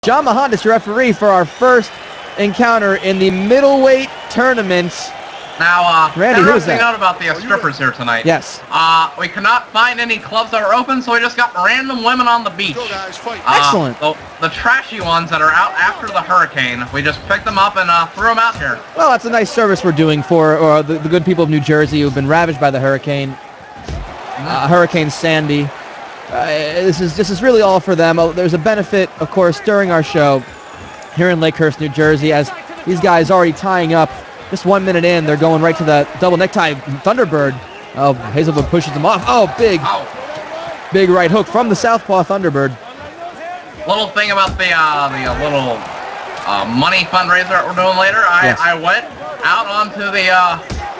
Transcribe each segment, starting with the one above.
John Mahandas, your referee for our first encounter in the middleweight tournament. Now, Randy, who is that? Out about the strippers here tonight. Yes. We could not find any clubs that were open, so we just got random women on the beach. Excellent. The trashy ones that are out after the hurricane, we just picked them up and threw them out here. Well, that's a nice service we're doing for the good people of New Jersey who've been ravaged by the hurricane. Hurricane Sandy. This is really all for them. There's a benefit, of course, during our show here in Lakehurst, New Jersey, as these guys already tying up. Just 1 minute in, they're going right to the double necktie Thunderbird. Oh, Hazelwood pushes them off. Oh, big right hook from the southpaw Thunderbird. Little thing about the little money fundraiser that we're doing later. I went out onto the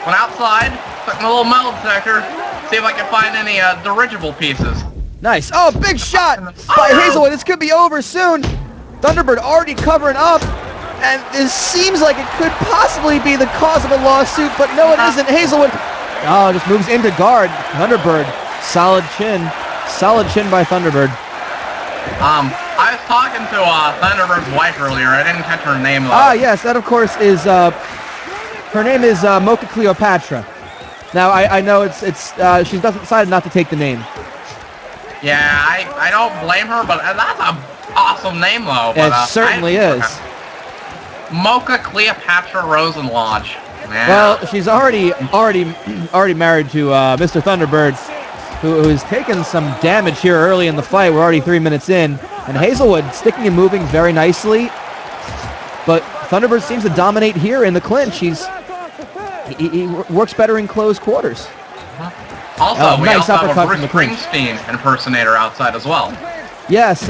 went outside, took my little metal detector, see if I can find any dirigible pieces. Nice. Oh, big shot by Hazelwood. This could be over soon. Thunderbird already covering up. And this seems like it could possibly be the cause of a lawsuit, but no, it isn't. Hazelwood, just moves into guard. Thunderbird, solid chin by Thunderbird. I was talking to Thunderbird's wife earlier. I didn't catch her name though. Yes, that of course is, her name is Mocha Cleopatra. Now, I know she's decided not to take the name. Yeah, I don't blame her, but that's an awesome name though. It certainly is. Mocha Cleopatra Rosenlodge. Yeah. Well, she's already married to Mr. Thunderbird, who's taken some damage here early in the fight. We're already 3 minutes in, and Hazelwood sticking and moving very nicely. But Thunderbird seems to dominate here in the clinch. He works better in close quarters. Also, we nice also have uppercut a from the clinch. Springsteen impersonator outside as well. Yes,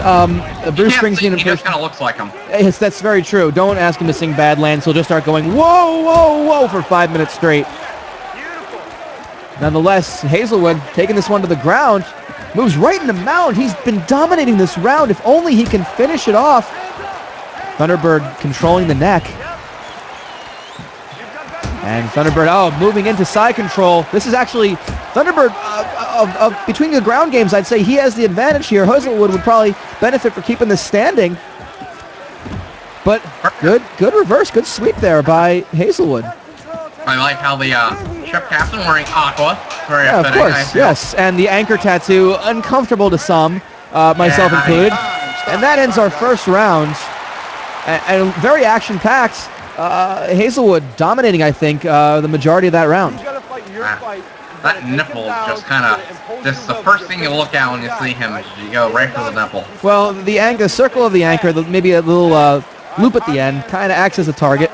Bruce Springsteen. He just kind of looks like him. Yes, that's very true. Don't ask him to sing Badlands. He'll just start going, whoa, whoa, whoa, for 5 minutes straight. Nonetheless, Hazelwood taking this one to the ground, moves right into mount. He's been dominating this round. If only he can finish it off. Thunderbird controlling the neck. And Thunderbird, moving into side control. This is actually, Thunderbird, between the ground games, I'd say he has the advantage here. Hazelwood would probably benefit for keeping this standing. But good reverse, good sweep there by Hazelwood. I like how the ship captain wearing aqua. Very of fitting, course, yes. And the anchor tattoo, uncomfortable to some, myself included. And that ends our first round. And very action-packed. Hazelwood dominating, I think, the majority of that round. That nipple just kind of, this is the first thing you look at when you see him, is you go right for the nipple. Well, the circle of the anchor, maybe a little loop at the end, kind of acts as a target.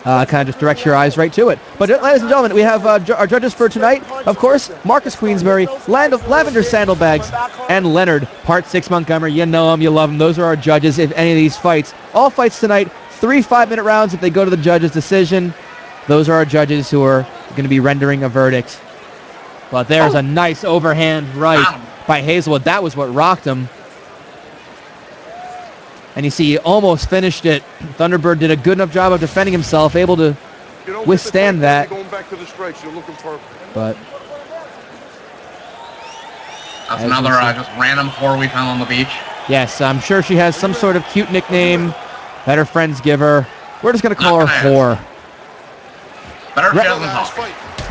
Kind of just directs your eyes right to it. But ladies and gentlemen, we have our judges for tonight. Of course, Marcus Queensberry, Lavender Sandalbags, and Leonard Part 6 Montgomery. You know them, you love them. Those are our judges if any of these fights. All fights tonight, 3 5-minute rounds if they go to the judge's decision. Those are our judges who are going to be rendering a verdict. But there's a nice overhand right by Hazelwood. That was what rocked him. And you see, he almost finished it. Thunderbird did a good enough job of defending himself, able to withstand that. But that's another just random whore we found on the beach. Yes, I'm sure she has some sort of cute nickname that her friends give her. We're just going to call her Whore. Better if she doesn't talk.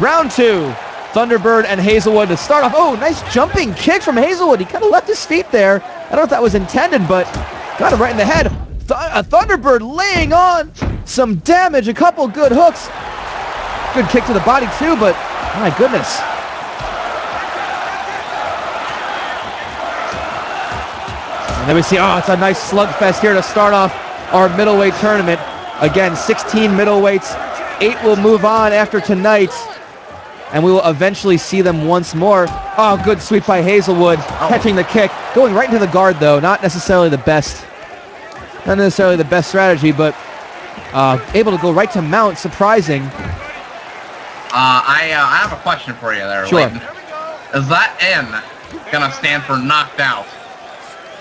Round 2. Thunderbird and Hazelwood to start off. Oh, nice jumping kick from Hazelwood. He kind of left his feet there. I don't know if that was intended, but got him right in the head. Thunderbird laying on some damage. A couple good hooks. Good kick to the body too, but my goodness. And then we see, it's a nice slugfest here to start off our middleweight tournament. Again, 16 middleweights. 8 will move on after tonight. And we will eventually see them once more. Oh, good sweep by Hazelwood, catching the kick. Going right into the guard, though. Not necessarily the best strategy, but able to go right to mount, surprising. I have a question for you there, sure. Leighton. Is that N going to stand for knocked out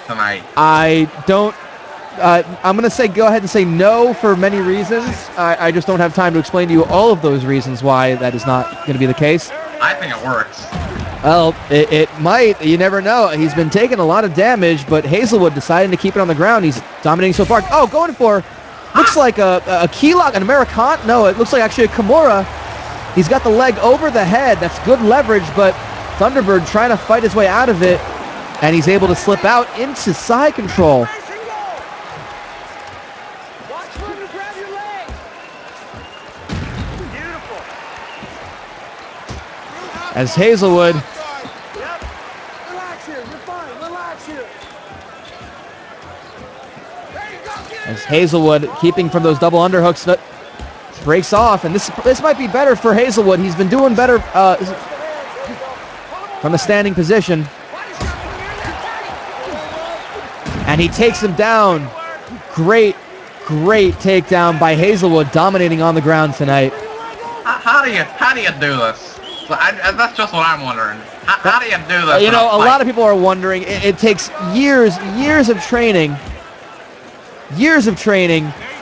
tonight? I don't... I'm going to go ahead and say no for many reasons. I just don't have time to explain to you all of those reasons why that is not going to be the case. I think it works. Well, it might. You never know. He's been taking a lot of damage, but Hazelwood deciding to keep it on the ground. He's dominating so far. Oh, going for, looks like a key lock, an American. No, it looks like actually a Kimura. He's got the leg over the head. That's good leverage, but Thunderbird trying to fight his way out of it, and he's able to slip out into side control. As Hazelwood, keeping from those double underhooks, breaks off, and this might be better for Hazelwood. He's been doing better from a standing position, and he takes him down. Great takedown by Hazelwood, dominating on the ground tonight. How do you do this? That's just what I'm wondering. How do you do this? You know, a lot of people are wondering. It takes years of training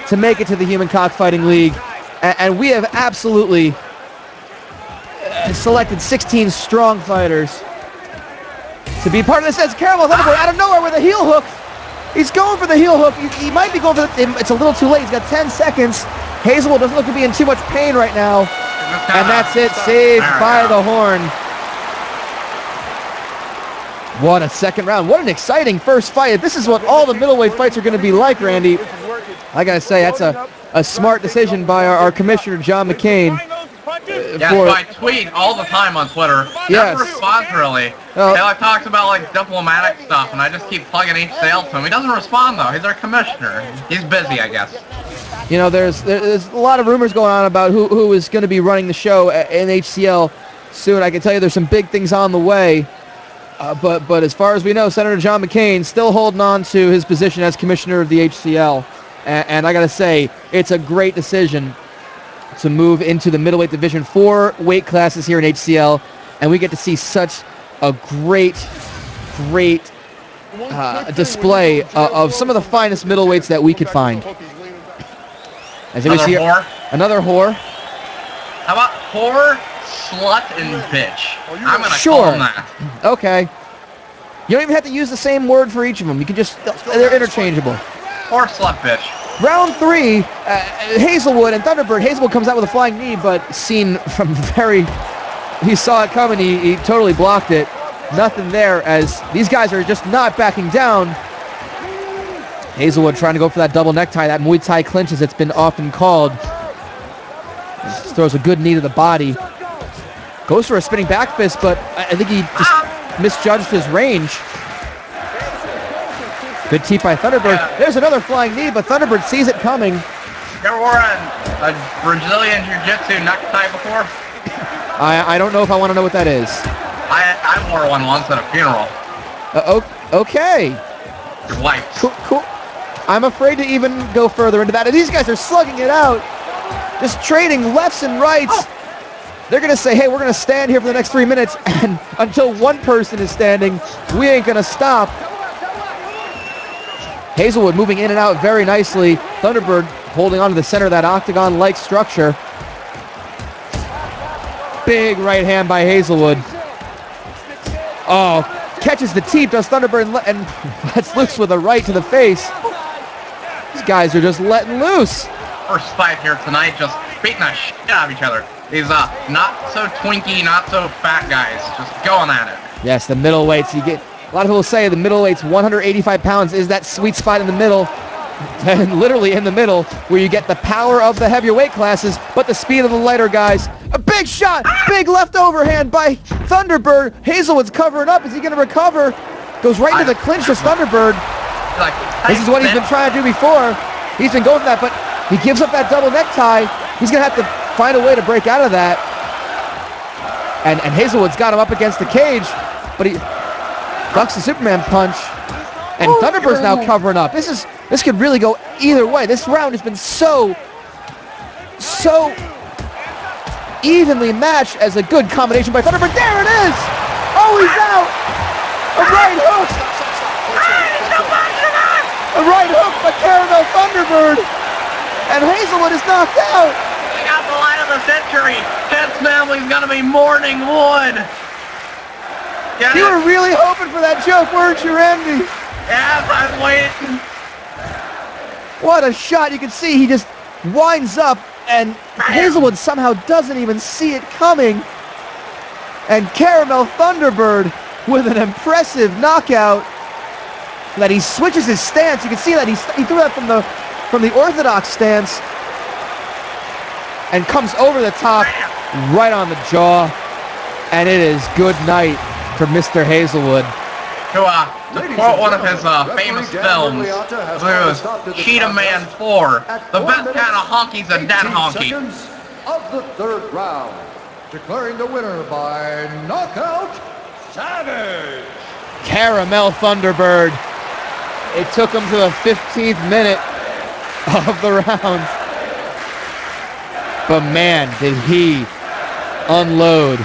to make it to the Human Cockfighting League, and we have absolutely selected 16 strong fighters to be part of this. As Caramel Thunderbird out of nowhere with a heel hook. He's going for the heel hook. He might be going for it's a little too late. He's got 10 seconds. Hazelwood doesn't look to be in too much pain right now. And that's it, saved by the horn. What a second round. What an exciting first fight. This is what all the middleweight fights are going to be like, Randy. I got to say, that's a smart decision by our commissioner, John McCain. Yes, I tweet all the time on Twitter. Never responds, really. He like talks about like diplomatic stuff, and I just keep plugging HCL to him. He doesn't respond, though. He's our commissioner. He's busy, I guess. You know, there's a lot of rumors going on about who is going to be running the show in HCL soon. I can tell you there's some big things on the way. But as far as we know, Senator John McCain still holding on to his position as commissioner of the HCL. And I got to say, it's a great decision to move into the middleweight division. 4 weight classes here in HCL. And we get to see such a great display of some of the finest middleweights that we could find. Another whore. How about whore, slut, and bitch? I'm going to call them that. Okay. You don't even have to use the same word for each of them. You can just, they're interchangeable. Or slut, bitch. Round 3, Hazelwood and Thunderbird. Hazelwood comes out with a flying knee, but seen from he saw it coming. He totally blocked it. Nothing there, as these guys are just not backing down. Hazelwood trying to go for that double necktie, that Muay Thai clinch as it's been often called. Just throws a good knee to the body. Goes for a spinning back fist, but I think he just misjudged his range. Good teep by Thunderbird. Yeah. There's another flying knee, but Thunderbird sees it coming. You ever wore a Brazilian Jiu-Jitsu necktie before? I don't know if I want to know what that is. I wore one once at a funeral. Okay. Your wife's. Cool. I'm afraid to even go further into that. And these guys are slugging it out. Just trading lefts and rights. They're going to say, hey, we're going to stand here for the next 3 minutes. And until one person is standing, we ain't going to stop. Hazelwood moving in and out very nicely. Thunderbird holding on to the center of that octagon-like structure. Big right hand by Hazelwood. Oh, catches the teep, does Thunderbird, and lets loose with a right to the face. These guys are just letting loose. First fight here tonight, just beating the shit out of each other. These not so twinky, not so fat guys, just going at it. Yes, the middleweights. You get a lot of people say the middleweights, 185 pounds, is that sweet spot in the middle, and literally in the middle, where you get the power of the heavier weight classes, but the speed of the lighter guys. A big shot, big left overhand by Thunderbird. Hazelwood's covering up. Is he going to recover? Goes right into the clinch of Thunderbird. This is what he's been trying to do before. He's been going for that, but he gives up that double necktie. He's going to have to find a way to break out of that. And Hazelwood's got him up against the cage, but he ducks the Superman punch. And Thunderbird's now covering up. This could really go either way. This round has been so evenly matched as a good combination by Thunderbird. There it is! Oh, he's out! A right hook! A right hook by Caramel Thunderbird! And Hazelwood is knocked out! We got the line of the century. Ted's family's gonna be mourning wood. Get You it? were really hoping for that joke, weren't you, Randy? Yes, I was waiting. What a shot. You can see he just winds up, and Hazelwood somehow doesn't even see it coming. And Caramel Thunderbird with an impressive knockout that he switches his stance. You can see that he threw that from the orthodox stance and comes over the top right on the jaw. And it is good night for Mr. Hazelwood. To quote one of his famous films, it was Cheetah Man 4. The best kind of honky's a dead honky. Of the third round, declaring the winner by knockout, Savage. Caramel Thunderbird. It took him to the 15th minute of the round. But man, did he unload